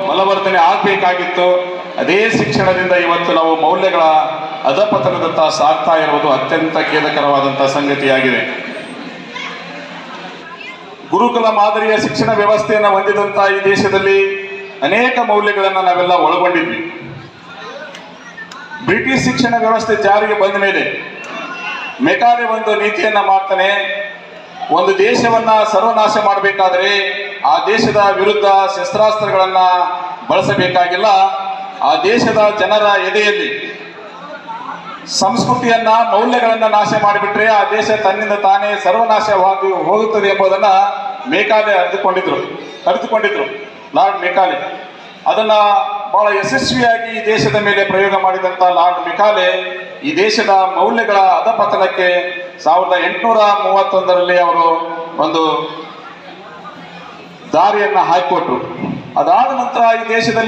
ಬಲವರ್ಧನೆ ಆಗಬೇಕಾಗಿತ್ತು. ಅದೇ ಶಿಕ್ಷಣದಿಂದ ಇವತ್ತು ನಾವು ಮೌಲ್ಯಗಳ ಅಧಪತನದತ್ತ ಸಾಗ್ತಾ ಇರುವುದು ಅತ್ಯಂತ ಖೇದಕರವಾದಂತಹ ಸಂಗತಿಯಾಗಿದೆ. ಗುರುಕುಲ ಮಾದರಿಯ ಶಿಕ್ಷಣ ವ್ಯವಸ್ಥೆಯನ್ನು ಹೊಂದಿದಂತ ಈ ದೇಶದಲ್ಲಿ ಅನೇಕ ಮೌಲ್ಯಗಳನ್ನು ನಾವೆಲ್ಲ ಒಳಗೊಂಡಿದ್ವಿ. ಬ್ರಿಟಿಷ್ ಶಿಕ್ಷಣ ವ್ಯವಸ್ಥೆ ಜಾರಿಗೆ ಬಂದ ಮೇಲೆ ಮೆಕಾಲೆ ಒಂದು ನೀತಿಯನ್ನ ಮಾಡ್ತಾನೆ. ಒಂದು ದೇಶವನ್ನ ಸರ್ವನಾಶ ಮಾಡಬೇಕಾದ್ರೆ ಆ ದೇಶದ ವಿರುದ್ಧ ಶಸ್ತ್ರಾಸ್ತ್ರಗಳನ್ನ ಬಳಸಬೇಕಾಗಿಲ್ಲ. ಆ ದೇಶದ ಜನರ ಎದೆಯಲ್ಲಿ ಸಂಸ್ಕೃತಿಯನ್ನ ಮೌಲ್ಯಗಳನ್ನ ನಾಶ ಮಾಡಿಬಿಟ್ರೆ ಆ ದೇಶ ತನ್ನಿಂದ ತಾನೇ ಸರ್ವನಾಶವಾಗಿ ಹೋಗುತ್ತದೆ ಎಂಬುದನ್ನ ಮೆಕಾಲೆ ಅರಿತುಕೊಂಡಿದ್ರು ಲಾರ್ಡ್ ಮೆಕಾಲೆ. ಅದನ್ನ ಬಹಳ ಯಶಸ್ವಿಯಾಗಿ ಈ ದೇಶದ ಮೇಲೆ ಪ್ರಯೋಗ ಮಾಡಿದಂತ ಲಾರ್ಡ್ ಮೆಕಾಲೆ ಈ ದೇಶದ ಮೌಲ್ಯಗಳ ಅಧಪತನಕ್ಕೆ 1831ರಲ್ಲಿ ಅವರು ಒಂದು ದಾರಿಯನ್ನ ಹಾಕಿಕೊಟ್ರು. ಅದಾದ ನಂತರ ಈ ದೇಶದಲ್ಲಿ